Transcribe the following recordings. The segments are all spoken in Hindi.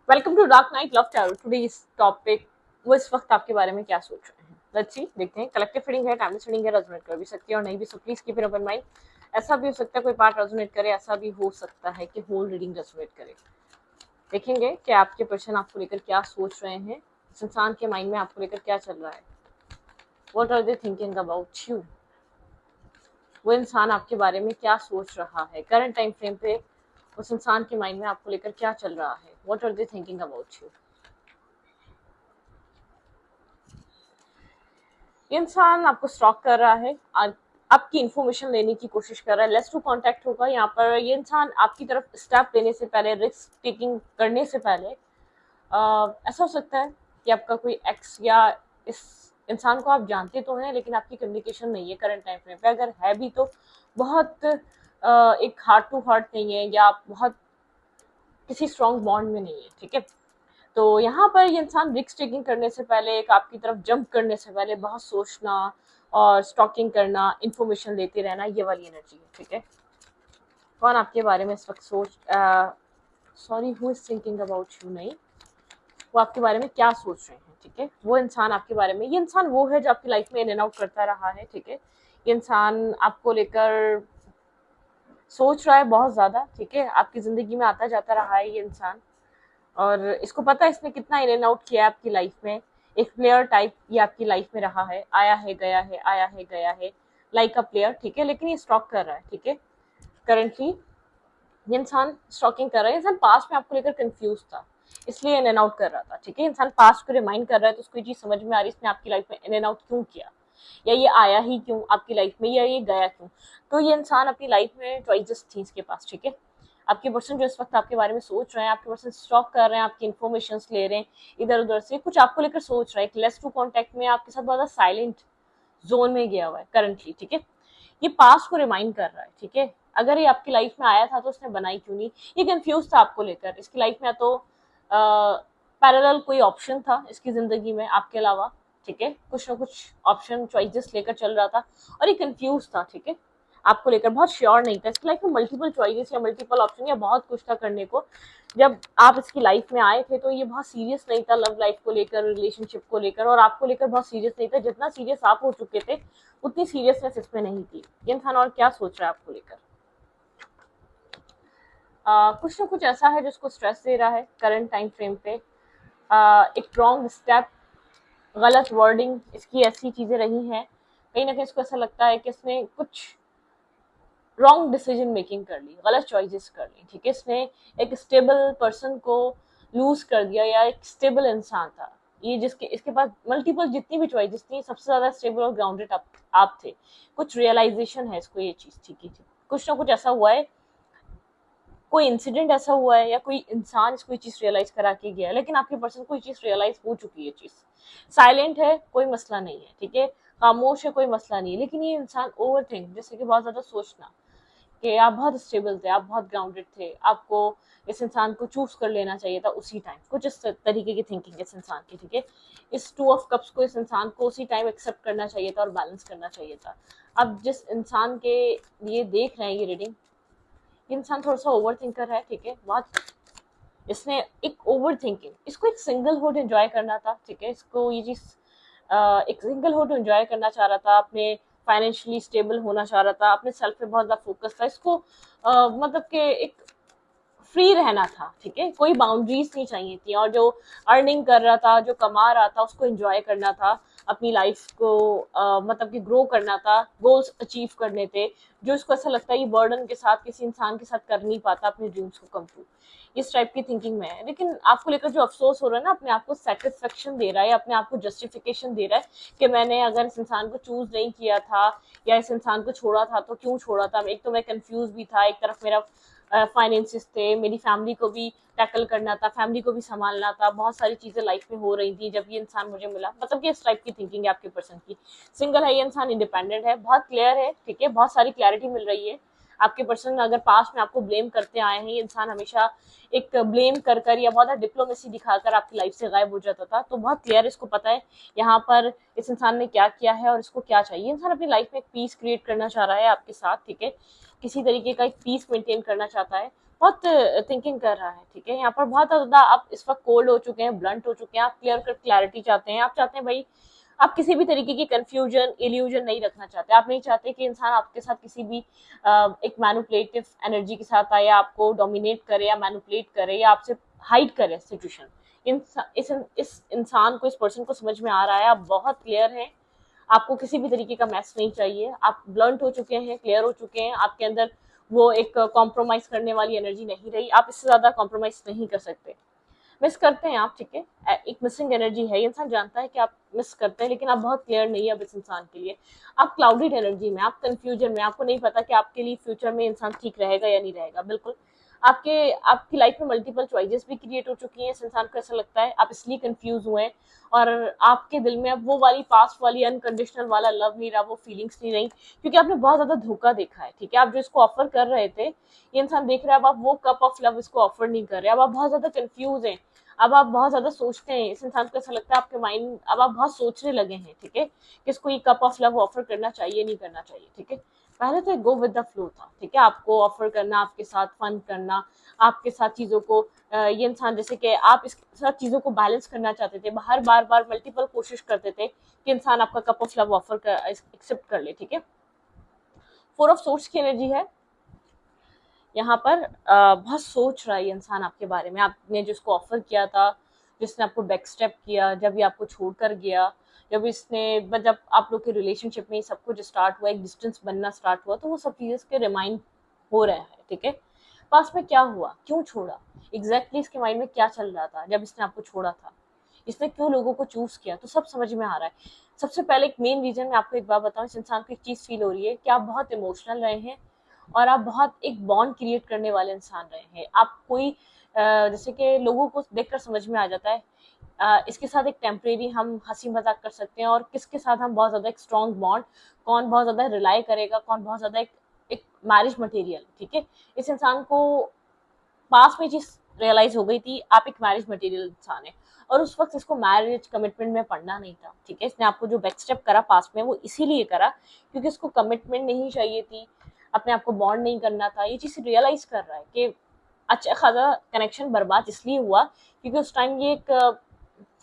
Welcome to dark night love tarot. Today's topic, वो इस वक्त आपके बारे में क्या सोच रहे हैं। लेट्स सी, देखते हैं। कलेक्टिव रीडिंग है, टाइमलेस रीडिंग है, रेजोनेट कर भी सकती है और नहीं भी, so please keep it open mind. ऐसा भी हो सकता है कोई पार्ट रेजोनेट करे, ऐसा भी हो सकता है कि होल रीडिंग रेजोनेट करे। देखेंगे कि आपके पर्सन आपको लेकर क्या सोच रहे हैं, इस इंसान के माइंड में आपको लेकर क्या चल रहा है। What are they thinking about you. वो इंसान आपके बारे में क्या सोच रहा है करंट टाइम फ्रेम पे। उस इंसान के माइंड में आपको लेकर क्या चल रहा है। What are they thinking about you. ये इंसान आपको स्टॉक कर रहा है, आपकी इन्फॉर्मेशन लेने की कोशिश कर रहा है। लेस टू कांटेक्ट होगा यहाँ पर। ये इंसान आपकी तरफ स्टेप लेने से पहले, रिस्क टेकिंग करने से पहले, ऐसा हो सकता है कि आपका कोई एक्स या इस इंसान को आप जानते तो हैं लेकिन आपकी कम्युनिकेशन नहीं है करंट टाइम फ्रेम पे। अगर है भी तो बहुत एक हार्ट टू हार्ट नहीं है, या आप बहुत किसी स्ट्रॉन्ग बॉन्ड में नहीं है। ठीक है, तो यहाँ पर ये इंसान रिस्क टेकिंग करने से पहले, एक आपकी तरफ जंप करने से पहले बहुत सोचना और स्टॉकिंग करना, इंफॉर्मेशन लेते रहना, ये वाली एनर्जी है। ठीक है, कौन आपके बारे में इस वक्त sorry, who is thinking about you नहीं, वो आपके बारे में क्या सोच रहे हैं। ठीक है, वो इंसान आपके बारे में, ये इंसान वो है जो आपकी लाइफ में इन एंड आउट करता रहा है। ठीक है, ये इंसान आपको लेकर सोच रहा है बहुत ज्यादा। ठीक है, आपकी जिंदगी में आता जाता रहा है ये इंसान, और इसको पता है इसने कितना इन एंड आउट किया है आपकी लाइफ में। एक प्लेयर टाइप ये आपकी लाइफ में रहा है, आया है गया है, आया है गया है, लाइक अ प्लेयर। ठीक है, लेकिन ये स्टॉक कर रहा है। ठीक है, करंटली ये इंसान स्टॉकिंग कर रहा है। इंसान पास्ट में आपको लेकर कंफ्यूज था, इसलिए इन एंड आउट कर रहा था। ठीक है, इंसान पास्ट को रिमाइंड कर रहा है तो उसको ये चीज समझ में आ रही है इसने आपकी लाइफ में इन एंड आउट क्यों किया, या ये आया ही क्यों आपकी लाइफ में, या ये गया क्यों। तो ये इंसान अपनी लाइफ में चॉइसेस थी इसके पास। ठीक है, आपके पर्सन जो इस वक्त आपके बारे में सोच रहे हैं, आपके पर्सन स्टॉक कर रहे हैं, आपकी इन्फॉर्मेशन ले रहे हैं इधर उधर से, कुछ आपको लेकर सोच रहे हैं। लेस टू कॉन्टेक्ट में आपके साथ बहुत साइलेंट जोन में गया हुआ है करंटली। ठीक है, ये पास्ट को रिमाइंड कर रहा है। ठीक है, अगर ये आपकी लाइफ में आया था तो उसने बनाई क्यों नहीं। ये कंफ्यूज था आपको लेकर। इसकी लाइफ में तो पैरेलल कोई ऑप्शन था इसकी जिंदगी में आपके अलावा। ठीक है, कुछ ना कुछ ऑप्शन चॉइसेस लेकर चल रहा था और ये कंफ्यूज था। ठीक है, आपको लेकर बहुत श्योर नहीं था। इसकी लाइफ में मल्टीपल चॉइसेस या मल्टीपल ऑप्शन या बहुत कुछ था करने को। जब आप इसकी लाइफ में आए थे तो ये बहुत सीरियस नहीं था लव लाइफ को लेकर, रिलेशनशिप को लेकर, और आपको लेकर बहुत सीरियस नहीं था। जितना सीरियस आप हो चुके थे उतनी सीरियसनेस इसमें नहीं थी। ये इंसान और क्या सोच रहा है आपको लेकर। कुछ ना कुछ ऐसा है जिसको स्ट्रेस दे रहा है करंट टाइम फ्रेम पे। एक रॉन्ग स्टेप, गलत वर्डिंग, इसकी ऐसी चीजें रही हैं। कहीं ना कहीं इसको ऐसा लगता है कि इसने कुछ रॉन्ग डिसीजन मेकिंग कर ली, गलत चॉइसेस कर ली। ठीक है, इसने एक स्टेबल पर्सन को लूज कर दिया, या एक स्टेबल इंसान था ये जिसके इसके पास मल्टीपल जितनी भी चॉइसेस थी, सबसे ज्यादा स्टेबल और ग्राउंडेड आप थे। कुछ रियलाइजेशन है इसको ये चीज। ठीक है, कुछ ना कुछ ऐसा हुआ है, कोई इंसिडेंट ऐसा हुआ है या कोई इंसान इसको ये चीज रियलाइज करा के गया है, लेकिन आपके पर्सन को ये चीज रियलाइज हो चुकी है। चीज साइलेंट है, कोई मसला नहीं है। ठीक है, खामोश है, कोई मसला नहीं है, लेकिन ये इंसान ओवर थिंक, जैसे कि बहुत ज्यादा सोचना, कि आप बहुत स्टेबल थे, आप बहुत ग्राउंडेड थे, आपको इस इंसान को चूज कर लेना चाहिए था उसी टाइम। कुछ इस तरीके की थिंकिंग इस इंसान की। ठीक है, इस टू ऑफ कप्स को इस इंसान को उसी टाइम एक्सेप्ट करना चाहिए था और बैलेंस करना चाहिए था। अब जिस इंसान के लिए देख रहे हैं ये रीडिंग, ये इंसान थोड़ा सा ओवर थिंकर है। ठीक है, बहुत इसने एक ओवर थिंकिंग, इसको एक सिंगल हुड एंजॉय करना था। ठीक है, इसको ये चीज एक सिंगल हुड एंजॉय करना चाह रहा था, अपने फाइनेंशियली स्टेबल होना चाह रहा था, अपने सेल्फ पे बहुत ज्यादा फोकस था इसको। मतलब कि एक फ्री रहना था। ठीक है, कोई बाउंड्रीज नहीं चाहिए थी, और जो अर्निंग कर रहा था, जो कमा रहा था, उसको एंजॉय करना था, अपनी लाइफ को मतलब कि ग्रो करना था, गोल्स अचीव करने थे जो इसको ऐसा लगता है ये बर्डन के साथ किसी इंसान के साथ कर नहीं पाता अपने ड्रीम्स को कम टू, इस टाइप की थिंकिंग में है। लेकिन आपको लेकर जो अफसोस हो रहा है ना, अपने आप को सेटिस्फेक्शन दे रहा है, अपने आप को जस्टिफिकेशन दे रहा है कि मैंने अगर इस इंसान को चूज नहीं किया था या इस इंसान को छोड़ा था तो क्यों छोड़ा था। एक तो मैं कंफ्यूज भी था, एक तरफ मेरा फाइनेंसिस थे, मेरी फैमिली को भी टैकल करना था, फैमिली को भी संभालना था, बहुत सारी चीजें लाइफ में हो रही थी जब ये इंसान मुझे मिला। मतलब कि इस टाइप की थिंकिंग है आपके पर्सन की। सिंगल है ये इंसान, इंडिपेंडेंट है, बहुत क्लियर है। ठीक है, बहुत सारी क्लैरिटी मिल रही है। आपके पर्सन अगर पास्ट में आपको ब्लेम करते आए हैं, ये इंसान हमेशा एक ब्लेम कर कर या बहुत डिप्लोमेसी दिखाकर आपकी लाइफ से गायब हो जाता था। तो बहुत क्लियर, इसको पता है यहाँ पर इस इंसान ने क्या किया है और इसको क्या चाहिए। इंसान अपनी लाइफ में एक पीस क्रिएट करना चाह रहा है आपके साथ। ठीक है, किसी तरीके का एक पीस मेंटेन करना चाहता है, बहुत थिंकिंग कर रहा है, ठीक है। यहाँ पर बहुत ज़्यादा आप इस वक्त कोल्ड हो चुके हैं, ब्लंट हो चुके हैं, आप क्लियर कट क्लैरिटी चाहते हैं, आप चाहते हैं भाई आप किसी भी तरीके की कंफ्यूजन इल्यूजन नहीं रखना चाहते, आप नहीं चाहते कि इंसान आपके साथ किसी भी एक मैनिपुलेटिव एनर्जी के साथ आए, आपको डोमिनेट करे या मैनिपुलेट करे या आपसे हाइड करे सिचुएशन। इस इंसान को, इस पर्सन को समझ में आ रहा है, आप बहुत क्लियर हैं, आपको किसी भी तरीके का मैस नहीं चाहिए, आप ब्लंट हो चुके हैं, क्लियर हो चुके हैं, आपके अंदर वो एक कॉम्प्रोमाइज करने वाली एनर्जी नहीं रही, आप इससे ज्यादा कॉम्प्रोमाइज नहीं कर सकते। मिस करते हैं आप, ठीक है, एक मिसिंग एनर्जी है, इंसान जानता है कि आप मिस करते हैं, लेकिन आप बहुत क्लियर नहीं है अब इस इंसान के लिए, आप क्लाउडेड एनर्जी में, आप कंफ्यूजन में, आपको नहीं पता कि आपके लिए फ्यूचर में इंसान ठीक रहेगा या नहीं रहेगा। बिल्कुल आपके आपकी लाइफ में मल्टीपल चॉइसेस भी क्रिएट हो चुकी हैं, इस इंसान को ऐसा लगता है आप इसलिए कंफ्यूज हुए हैं, और आपके दिल में अब वो वाली पास्ट वाली अनकंडीशनल वाला लव नहीं रहा, वो फीलिंग्स नहीं रही, क्योंकि आपने बहुत ज्यादा धोखा देखा है, ठीक है। आप जो इसको ऑफर कर रहे थे, ये इंसान देख रहा है अब आप वो कप ऑफ लव इसको ऑफर नहीं कर रहे, अब आप बहुत ज्यादा कंफ्यूज हैं, अब आप बहुत ज्यादा सोचते हैं, इस इंसान को ऐसा लगता है आपके माइंड, अब आप बहुत सोचने लगे हैं, ठीक है, कि इसको ये कप ऑफ लव ऑफर करना चाहिए नहीं करना चाहिए, ठीक है। पहले तो एक गो विद द फ्लो था, ठीक है, आपको ऑफर करना, आपके साथ फन करना, आपके साथ चीजों को ये इंसान जैसे कि आप इस साथ चीजों को बैलेंस करना चाहते थे, हर बार बार मल्टीपल कोशिश करते थे कि इंसान आपका कप ऑफ लव ऑफर कर एक्सेप्ट कर ले, ठीक है। फोर ऑफ सोर्स की एनर्जी है यहाँ पर, बहुत सोच रहा है ये इंसान आपके बारे में, आपने जिसको ऑफर किया था, जिसने आपको बैक स्टेप किया, जब ये आपको छोड़कर गया, जब आप लोग के रिलेशनशिप में सब कुछ स्टार्ट हुआ, एक डिस्टेंस बनना स्टार्ट हुआ, तो वो सब चीजें इसके रिमाइंड हो रहा है, ठीक है। पास में क्या हुआ, क्यों छोड़ा, एग्जैक्टली इसके माइंड में क्या चल रहा था जब इसने आपको छोड़ा था, इसने क्यों लोगों को चूज किया, तो सब समझ में आ रहा है। सबसे पहले एक मेन रीजन मैं आपको एक बात बताऊं, इस इंसान को एक चीज फील हो रही है कि आप बहुत इमोशनल रहे हैं, और आप बहुत एक बॉन्ड क्रिएट करने वाले इंसान रहे हैं, आप कोई जैसे कि लोगों को देखकर समझ में आ जाता है इसके साथ एक टेम्परेरी हम हंसी मजाक कर सकते हैं, और किसके साथ हम बहुत ज्यादा एक स्ट्रॉन्ग बॉन्ड, कौन बहुत ज्यादा रिलाई करेगा, कौन बहुत ज्यादा एक मैरिज मटेरियल, ठीक है। इस इंसान को पास में चीज रियलाइज हो गई थी, आप एक मैरिज मटेरियल इंसान है, और उस वक्त इसको मैरिज कमिटमेंट में पढ़ना नहीं था, ठीक है। इसने आपको जो बैक स्टेप करा पास में, वो इसीलिए करा क्योंकि इसको कमिटमेंट नहीं चाहिए थी, अपने आप को बॉन्ड नहीं करना था। ये चीज रियलाइज कर रहा है कि अच्छा खासा कनेक्शन बर्बाद इसलिए हुआ क्योंकि उस टाइम ये एक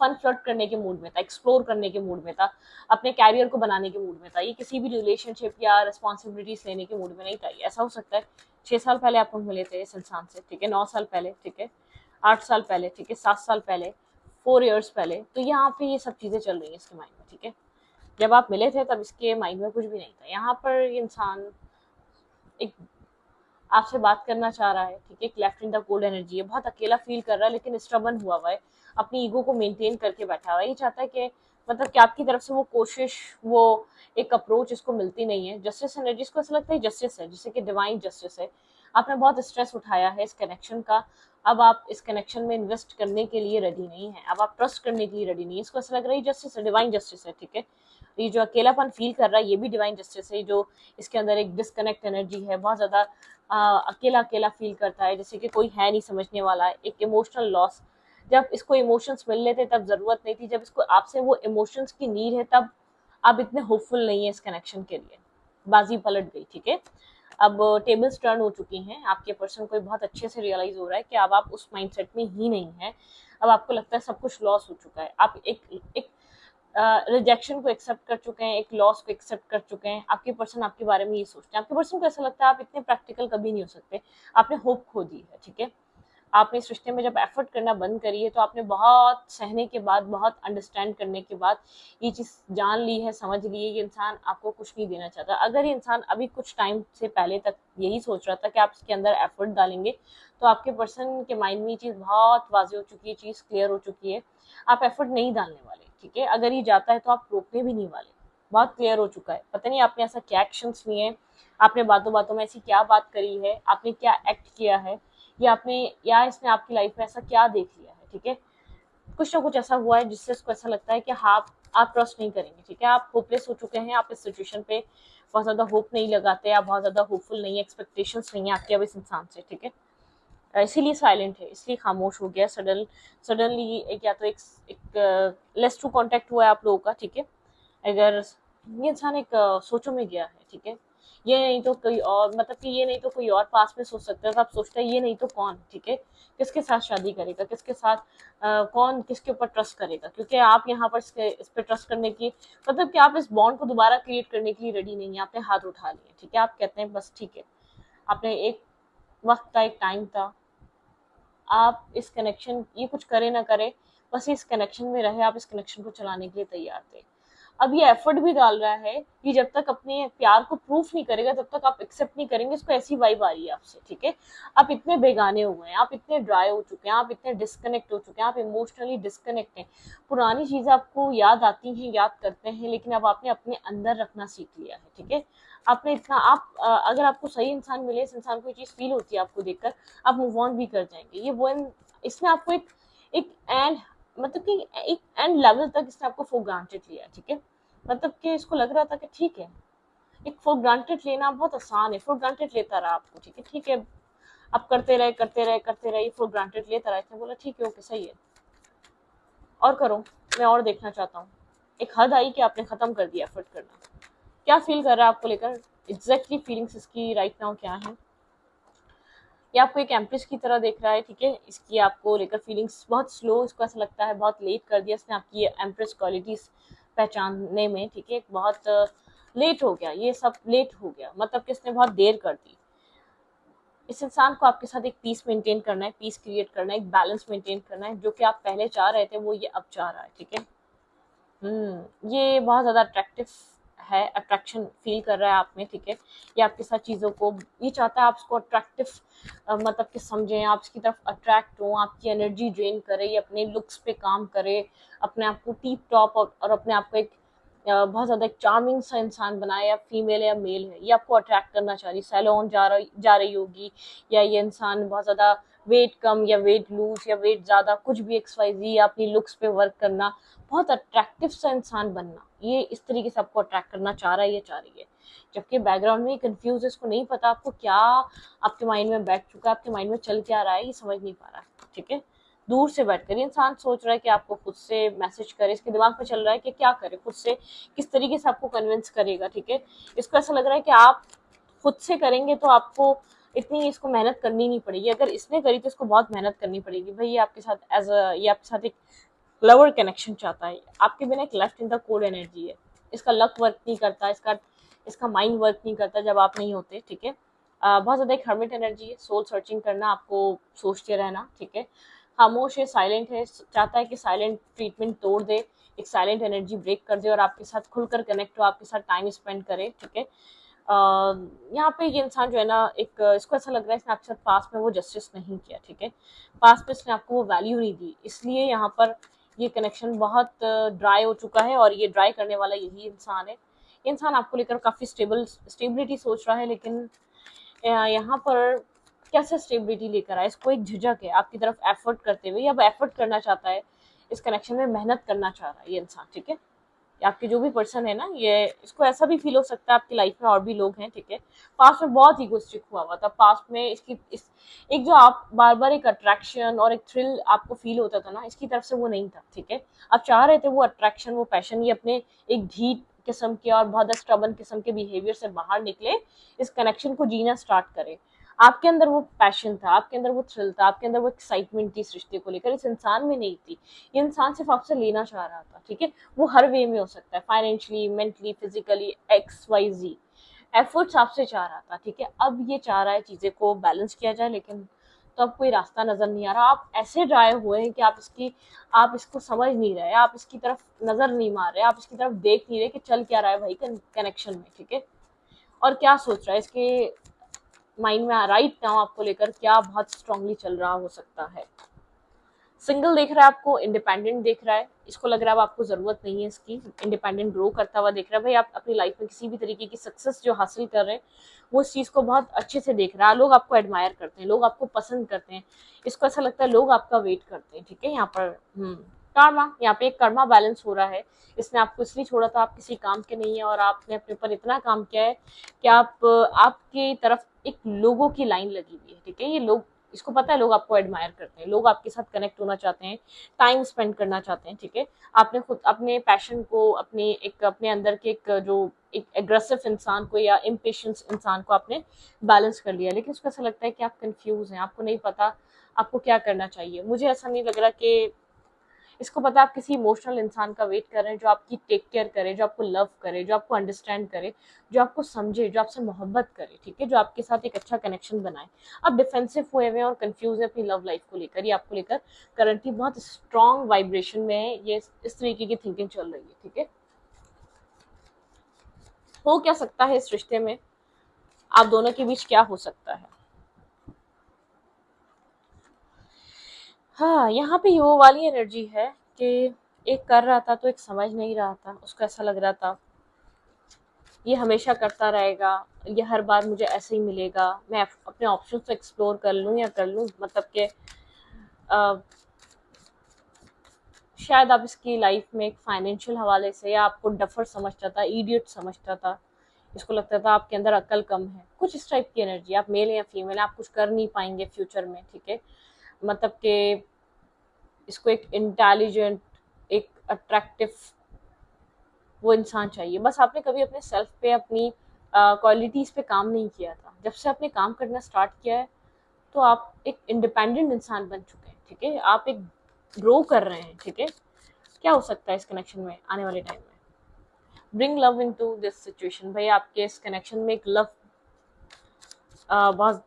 फन फ्लर्ट करने के मूड में था, एक्सप्लोर करने के मूड में था, अपने कैरियर को बनाने के मूड में था, ये किसी भी रिलेशनशिप या रिस्पॉन्सिबिलिटीज लेने के मूड में नहीं था। ऐसा हो सकता है 6 साल पहले आप मिले थे इस इंसान से, ठीक है, 9 साल पहले, ठीक है, 8 साल पहले, ठीक है, 7 साल पहले, 4 years पहले, तो यहाँ पे ये सब चीजें चल रही है इसके माइंड में, ठीक है। जब आप मिले थे तब इसके माइंड में कुछ भी नहीं था, यहाँ पर इंसान एक आपसे बात करना चाह रहा है, ठीक है, left in the cold energy है, बहुत अकेला फील कर रहा है, लेकिन स्टबन हुआ है, अपनी ईगो को मेंटेन करके बैठा हुआ है, ये चाहता है कि मतलब कि आपकी तरफ से वो कोशिश, वो एक अप्रोच इसको मिलती नहीं है। जस्टिस एनर्जी को ऐसा लगता है जस्टिस है, जैसे कि डिवाइन जस्टिस है, आपने बहुत स्ट्रेस उठाया है इस कनेक्शन का, अब आप इस कनेक्शन में इन्वेस्ट करने के लिए रेडी नहीं है, अब आप ट्रस्ट करने के लिए रेडी नहीं है, इसको ऐसा लग रहा है जस्टिस है, डिवाइन जस्टिस है, ठीक है। ये जो अकेलापन फील कर रहा है ये भी डिवाइन जस्टिस है, जो इसके अंदर एक डिस्कनेक्ट एनर्जी है, बहुत ज्यादा अकेला अकेला फील करता है, जैसे कि कोई है नहीं समझने वाला, एक इमोशनल लॉस, जब इसको इमोशंस मिल रहे थे तब जरूरत नहीं थी, जब इसको आपसे वो इमोशंस की नीड है तब आप इतने होपफुल नहीं है इस कनेक्शन के लिए, बाजी पलट गई, ठीक है। अब टेबल्स टर्न हो चुकी हैं, आपके पर्सन को बहुत अच्छे से रियलाइज हो रहा है कि अब आप उस माइंडसेट में ही नहीं है, अब आपको लगता है सब कुछ लॉस हो चुका है, आप एक रिजेक्शन को एक्सेप्ट कर चुके हैं, एक लॉस को एक्सेप्ट कर चुके हैं। आपके पर्सन आपके बारे में ये सोचते हैं, आपके पर्सन को ऐसा लगता है आप इतने प्रैक्टिकल कभी नहीं हो सकते, आपने होप खो दी है, ठीक है। आपने इस रिश्ते में जब एफर्ट करना बंद करी है तो आपने बहुत सहने के बाद, बहुत अंडरस्टैंड करने के बाद ये चीज़ जान ली है, समझ ली है, ये इंसान आपको कुछ नहीं देना चाहता। अगर ये इंसान अभी कुछ टाइम से पहले तक यही सोच रहा था कि आप इसके अंदर एफर्ट डालेंगे, तो आपके पर्सन के माइंड में ये चीज़ बहुत वाजे हो चुकी है, चीज़ क्लियर हो चुकी है, आप एफर्ट नहीं डालने वाले, ठीक है। अगर ये जाता है तो आप रोकने भी नहीं वाले, बहुत क्लियर हो चुका है। पता नहीं आपने ऐसा क्या एक्शंस लिए हैं, आपने बातों बातों में ऐसी क्या बात करी है, आपने क्या एक्ट किया है, या इसने आपकी लाइफ में ऐसा क्या देख लिया है, ठीक है। कुछ ना कुछ ऐसा हुआ है जिससे इसको ऐसा लगता है कि हाँ आप ट्रस्ट नहीं करेंगे, ठीक है, आप होपलेस हो चुके हैं, आप इस सिचुएशन पे बहुत ज्यादा होप नहीं लगाते, आप बहुत ज्यादा होपफुल नहीं है, एक्सपेक्टेशंस नहीं है आपकी अब इस इंसान से, ठीक है। इसीलिए साइलेंट है, इसलिए खामोश हो गया सडनली, या तो एक लेस टू कांटेक्ट हुआ है आप लोगों का, ठीक है। अगर ये इंसान एक सोचों में गया है, ठीक है, ये नहीं तो कोई और, मतलब कि ये नहीं तो कोई और पास में सोच सकता है, तो आप सोचते हैं ये नहीं तो कौन, ठीक है, किसके साथ शादी करेगा, किसके साथ कौन किसके ऊपर ट्रस्ट करेगा, क्योंकि आप यहाँ पर इस पे ट्रस्ट करने की, मतलब कि आप इस बॉन्ड को दोबारा क्रिएट करने के लिए रेडी नहीं है, आपने हाथ उठा लिया, ठीक है, आप कहते हैं बस ठीक है, आपने एक वक्त था, एक टाइम था, आप इस कनेक्शन, ये कुछ करे ना करे, बस इस कनेक्शन में रहे, आप इस कनेक्शन को चलाने के लिए तैयार थे। अब ये एफर्ट भी डाल रहा है कि जब तक अपने प्यार को प्रूफ नहीं करेगा तब तक आप एक्सेप्ट नहीं करेंगे, इसको ऐसी वाइब आ रही है आपसे, ठीक है, आप इतने बेगाने हुए हैं, आप इतने ड्राई हो चुके हैं, आप इतने डिस्कनेक्ट हो चुके हैं, आप इमोशनली डिस्कनेक्ट हैं, पुरानी चीजें आपको याद आती हैं, याद करते हैं, लेकिन अब आपने अपने अंदर रखना सीख लिया है, ठीक है, आपने इतना, आप अगर आपको सही इंसान मिले, इस इंसान को ये चीज फील होती है आपको देखकर, आप मूव ऑन भी कर जाएंगे, ये वो इसने आपको एक एंड, मतलब कि एक एंड लेवल तक इसने आपको फॉर ग्रांटेड लिया, ठीक है, मतलब कि इसको लग रहा था कि ठीक है, एक फॉर ग्रांटेड लेना बहुत आसान है, फॉर ग्रांटेड लेता रहा आपको, ठीक है, ठीक है, आप करते रहे करते रहे करते रहे, फॉर ग्रांटेड लेता रहा, इसने बोला ठीक है, ओके, सही है, और करो, मैं और देखना चाहता हूँ, एक हद आई कि आपने खत्म कर दिया एफर्ट करना। क्या फील कर रहा है आपको लेकर, एग्जैक्टली फीलिंग्स इसकी राइट नाउ क्या है, ये आपको एक एम्प्रेस की तरह देख रहा है, ठीक है, इसकी आपको लेकर फीलिंग्स बहुत स्लो, इसको ऐसा लगता है बहुत लेट कर दिया इसने आपकी ये एम्प्रेस क्वालिटीज पहचानने में, ठीक है, बहुत लेट हो गया, ये सब लेट हो गया, मतलब कि इसने बहुत देर कर दी। इस इंसान को आपके साथ एक पीस मेंटेन करना है, पीस क्रिएट करना है, एक बैलेंस मेंटेन करना है, जो कि आप पहले चाह रहे थे वो ये अब चाह रहा है, ठीक है, ये बहुत ज़्यादा अट्रैक्टिव है, अट्रैक्शन फील कर रहा है आप में, ठीक है, ये आपके साथ चीज़ों को, ये चाहता है आप उसको अट्रैक्टिव, मतलब कि समझें, आप इसकी तरफ अट्रैक्ट हो, आपकी एनर्जी ड्रेन करे, ये अपने लुक्स पे काम करे, अपने आप को टीप टॉप और अपने आप को एक बहुत ज़्यादा एक चार्मिंग सा इंसान बनाए, या फीमेल है या मेल है, ये आपको अट्रैक्ट करना चाह रही, सैलून जा रही होगी, या ये इंसान बहुत ज़्यादा वेट कम या वेट लूज या वेट ज़्यादा, कुछ भी XYZ, या अपनी लुक्स पे वर्क करना, बहुत अट्रैक्टिव सा इंसान बनना, ये इस तरीके से आपको अट्रैक्ट करना चाह रहा है, ये चाह रही है, जबकि बैकग्राउंड में कंफ्यूज है, इसको नहीं पता आपको क्या आपके माइंड में बैठ चुका है, आपके माइंड में चल क्या रहा है, ये समझ नहीं पा रहा है, ठीक है, दूर से बैठकर इंसान सोच रहा है कि आपको खुद से मैसेज करे, इसके दिमाग में चल रहा है कि क्या करे, खुद से किस तरीके से आपको कन्विंस करेगा, ठीक है, इसको ऐसा लग रहा है कि आप खुद से करेंगे तो आपको इतनी इसको मेहनत करनी नहीं पड़ेगी, अगर इसने करी तो इसको बहुत मेहनत करनी पड़ेगी, भाई ये आपके साथ ये आपके साथ एक लवर कनेक्शन चाहता है, आपके बिना एक left in the code energy है, इसका लक वर्क नहीं करता, इसका इसका माइंड वर्क नहीं करता जब आप नहीं होते, ठीक है, बहुत ज़्यादा एक हर्मिट एनर्जी है, सोल सर्चिंग करना, आपको सोचते रहना, ठीक है, खामोश है, साइलेंट है, चाहता है कि साइलेंट ट्रीटमेंट तोड़ दे, एक साइलेंट एनर्जी ब्रेक कर दे और आपके साथ खुलकर कनेक्ट हो, आपके साथ टाइम स्पेंड करे, ठीक है, यहाँ पे ये इंसान जो है ना, एक इसको ऐसा लग रहा है इसने आपके साथ पास में वो जस्टिस नहीं किया, ठीक है, पास में इसने आपको वो वैल्यू नहीं दी, इसलिए यहाँ पर ये कनेक्शन बहुत ड्राई हो चुका है, और ये ड्राई करने वाला यही इंसान है, ये इंसान आपको लेकर काफ़ी स्टेबिलिटी सोच रहा है, लेकिन यहाँ पर कैसे स्टेबिलिटी लेकर आए, इसको एक झिझक है आपकी तरफ एफर्ट करते हुए, अब एफर्ट करना चाहता है, इस कनेक्शन में मेहनत करना चाह रहा है ये इंसान, ठीक है, आपके जो भी पर्सन है ना, ये इसको ऐसा भी फील हो सकता है आपकी लाइफ में और भी लोग हैं, ठीक है, पास्ट में बहुत ईगोइस्टिक हुआ था, पास्ट में इसकी एक जो आप बार बार एक अट्रैक्शन और एक थ्रिल आपको फील होता था ना, इसकी तरफ से वो नहीं था, ठीक है, आप चाह रहे थे वो अट्रैक्शन, वो पैशन, ये अपने एक ढीठ किस्म के और बहुत स्टबन किस्म के बिहेवियर से बाहर निकले, इस कनेक्शन को जीना स्टार्ट करे, आपके अंदर वो पैशन था, आपके अंदर वो थ्रिल था, आपके अंदर वो एक्साइटमेंट थी इस रिश्ते को लेकर, इस इंसान में नहीं थी, ये इंसान सिर्फ आपसे लेना चाह रहा था, ठीक है, वो हर वे में हो सकता है, financially, mentally, physically, XYZ efforts आपसे चाह रहा था, ठीक है, अब ये चाह रहा है चीजें को बैलेंस किया जाए, लेकिन तो अब कोई रास्ता नजर नहीं आ रहा, आप ऐसे ड्राई हुए हैं कि आप इसको समझ नहीं रहे, आप इसकी तरफ नजर नहीं मार रहे, आप इसकी तरफ देख नहीं रहे कि चल क्या रहा है भाई कनेक्शन में, ठीक है, और क्या सोच रहा है इसके माइंड में राइट नाउ आपको लेकर, क्या बहुत स्ट्रांगली चल रहा हो सकता है, सिंगल देख रहा है आपको, इंडिपेंडेंट देख रहा है, इसको लग रहा है अब आपको जरूरत नहीं है इसकी, इंडिपेंडेंट ग्रो करता हुआ देख रहा है, भाई आप अपनी लाइफ में किसी भी तरीके की सक्सेस जो हासिल कर रहे हैं वो इस चीज को बहुत अच्छे से देख रहा है, लोग आपको एडमायर करते हैं, लोग आपको पसंद करते हैं, इसको ऐसा लगता है लोग आपका वेट करते हैं, ठीक है, यहाँ पर कर्मा, यहाँ पे एक कर्मा बैलेंस हो रहा है, इसने आपको इसलिए छोड़ा था, आप किसी काम के नहीं है, और आपने अपने ऊपर इतना काम किया है कि आपकी तरफ एक लोगों की लाइन लगी हुई है, ठीक है, ये लोग, इसको पता है लोग आपको एडमायर करते हैं, लोग आपके साथ कनेक्ट होना चाहते हैं, टाइम स्पेंड करना चाहते हैं, ठीक है, आपने खुद अपने पैशन को, अपने अंदर के एक जो एक एग्रेसिव इंसान को या इम्पेशेंस इंसान को आपने बैलेंस कर लिया, लेकिन उसको ऐसा लगता है कि आप कंफ्यूज हैं, आपको नहीं पता आपको क्या करना चाहिए। मुझे ऐसा नहीं लग रहा कि इसको पता, आप किसी इमोशनल इंसान का वेट कर रहे हैं जो आपकी टेक केयर करे, जो आपको लव करे, जो आपको अंडरस्टैंड करे, जो आपको समझे, जो आपसे मोहब्बत करे, ठीक है, जो आपके साथ एक अच्छा कनेक्शन बनाए। आप डिफेंसिव हुए हुए हैं और कंफ्यूज है अपनी लव लाइफ को लेकर, ये आपको लेकर करंटली बहुत स्ट्रॉन्ग वाइब्रेशन में है, ये इस तरीके की थिंकिंग चल रही है, ठीक है। हो क्या सकता है इस रिश्ते में, आप दोनों के बीच क्या हो सकता है? हाँ, यहाँ पे वो वाली एनर्जी है कि एक कर रहा था तो एक समझ नहीं रहा था, उसको ऐसा लग रहा था ये हमेशा करता रहेगा, ये हर बार मुझे ऐसे ही मिलेगा, मैं अपने ऑप्शंस तो एक्सप्लोर कर लूँ या कर लूँ, मतलब कि शायद आप इसकी लाइफ में एक फाइनेंशियल हवाले से या आपको डफर समझता था, इडियट समझता था, इसको लगता था आपके अंदर अक्ल कम है, कुछ इस टाइप की एनर्जी। आप मेल या फीमेल, आप कुछ कर नहीं पाएंगे फ्यूचर में, ठीक है, मतलब कि इसको एक इंटेलिजेंट, एक अट्रैक्टिव वो इंसान चाहिए। बस आपने कभी अपने सेल्फ पे, अपनी क्वालिटीज़ पे काम नहीं किया था। जब से आपने काम करना स्टार्ट किया है तो आप एक इंडिपेंडेंट इंसान बन चुके हैं, ठीक है, आप एक ग्रो कर रहे हैं, ठीक है। क्या हो सकता है इस कनेक्शन में आने वाले टाइम में? Bring love into this situation, भाई आपके इस कनेक्शन में एक लव, बहुत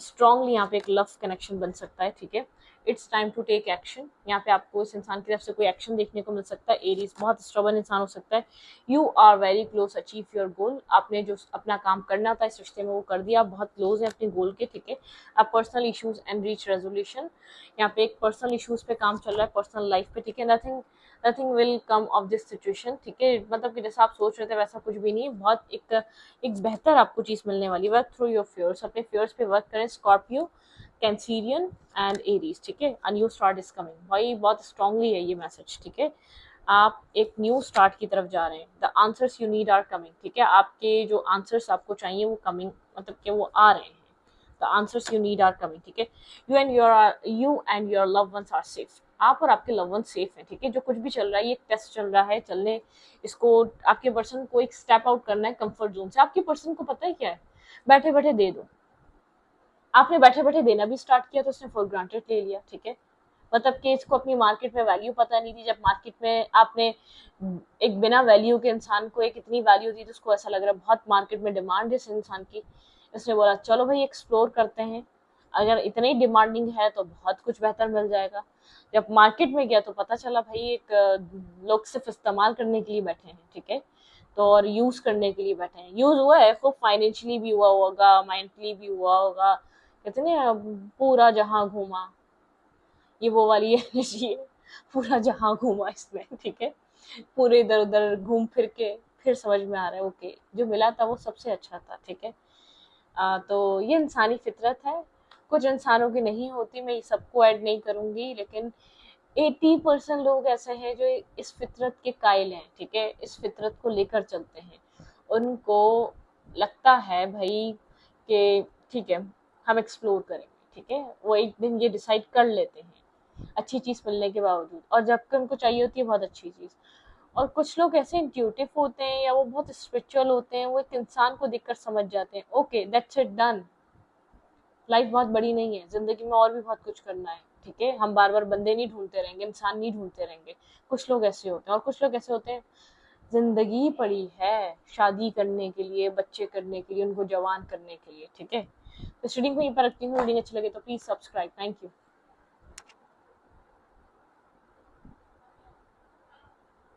स्ट्रांगली यहाँ पे एक लव कनेक्शन बन सकता है, ठीक है। It's time to take action, यहाँ पे आपको इस इंसान की तरफ से कोई एक्शन देखने को मिल सकता है। एरीज बहुत स्टबर्न इंसान हो सकता है। You are very close achieve your goal, आपने जो अपना काम करना था इस रिश्ते में वो कर दिया, आप बहुत क्लोज है अपने गोल के, ठीक है। आप personal issues and reach resolution, यहाँ पे एक पर्सनल इश्यूज पे काम चल रहा है, पर्सनल लाइफ पे, ठीक है। Nothing will come of this situation, ठीक है, मतलब कि जैसा आप सोच रहे थे वैसा कुछ भी नहीं है, बहुत एक बेहतर आपको चीज़ मिलने वाली। वर्क थ्रू योर फ्योर्स, अपने फ्योर्स पे वर्क करें, स्कॉर्पियो, कैंसीरियन एंड एरीज, ठीक है। A new start is coming, भाई बहुत स्ट्रांगली है ये मैसेज, ठीक है। आप एक न्यू स्टार्ट की तरफ जा रहे हैं। The answers you need are coming, ठीक है, आपके जो आंसर्स आपको चाहिए वो कमिंग, मतलब कि वो आ रहे हैं। The answers you need are coming, ठीक है। You and your love ones are safe, आप और आपके लव वन सेफ हैं, ठीक है। जो कुछ भी चल रहा है ये एक टेस्ट चल रहा है, चलने इसको आपके पर्सन को एक स्टेप आउट करना है कंफर्ट जोन से। आपके पर्सन को पता है क्या है, बैठे बैठे दे दो। आपने बैठे बैठे देना भी स्टार्ट किया तो उसने फॉर ग्रांटेड ले लिया, ठीक है। मतलब कि इसको अपनी मार्केट में वैल्यू पता नहीं थी, जब मार्केट में आपने एक बिना वैल्यू के इंसान को एक इतनी वैल्यू दी तो उसको ऐसा लग रहा है बहुत मार्केट में डिमांड है इस इंसान की। इसने बोला चलो भाई एक्सप्लोर करते हैं, अगर इतनी डिमांडिंग है तो बहुत कुछ बेहतर मिल जाएगा। जब मार्केट में गया तो पता चला भाई एक लोग सिर्फ इस्तेमाल करने के लिए बैठे हैं, ठीक है, तो और यूज करने के लिए बैठे हैं। यूज हुआ है, खूब फाइनेंशियली भी हुआ होगा, मेंटली भी हुआ होगा, कहते हैं पूरा जहां घूमा, ये वो वाली एनर्जी है, पूरा जहां घूमा इसमें, ठीक है। पूरे इधर उधर घूम फिर के फिर समझ में आ रहा है ओके जो मिला था वो सबसे अच्छा था, ठीक है। तो ये इंसानी फितरत है, कुछ इंसानों की नहीं होती, मैं सबको ऐड नहीं करूंगी, लेकिन 80% लोग ऐसे हैं जो इस फितरत के कायल हैं, ठीक है, इस फितरत को लेकर चलते हैं। उनको लगता है भाई कि ठीक है हम एक्सप्लोर करेंगे, ठीक है, वो एक दिन ये डिसाइड कर लेते हैं अच्छी चीज़ मिलने के बावजूद, और जबकि उनको चाहिए होती है बहुत अच्छी चीज़। और कुछ लोग ऐसे इंट्यूटिव होते हैं या वो बहुत स्पिरिचुअल होते हैं, वो एक इंसान को देखकर समझ जाते हैं okay that's it done, life बहुत बड़ी नहीं है, जिंदगी में और भी बहुत कुछ करना है, ठीक है। हम बार बार बंदे नहीं ढूंढते रहेंगे, इंसान नहीं ढूंढते रहेंगे। कुछ लोग ऐसे होते हैं और कुछ लोग ऐसे होते हैं जिंदगी पड़ी है शादी करने के लिए, बच्चे करने के लिए, उनको जवान करने के लिए, ठीक है। तो रीडिंग को यहीं पर रखती हूँ। रीडिंग अच्छी लगे तो प्लीज सब्सक्राइब। Thank you.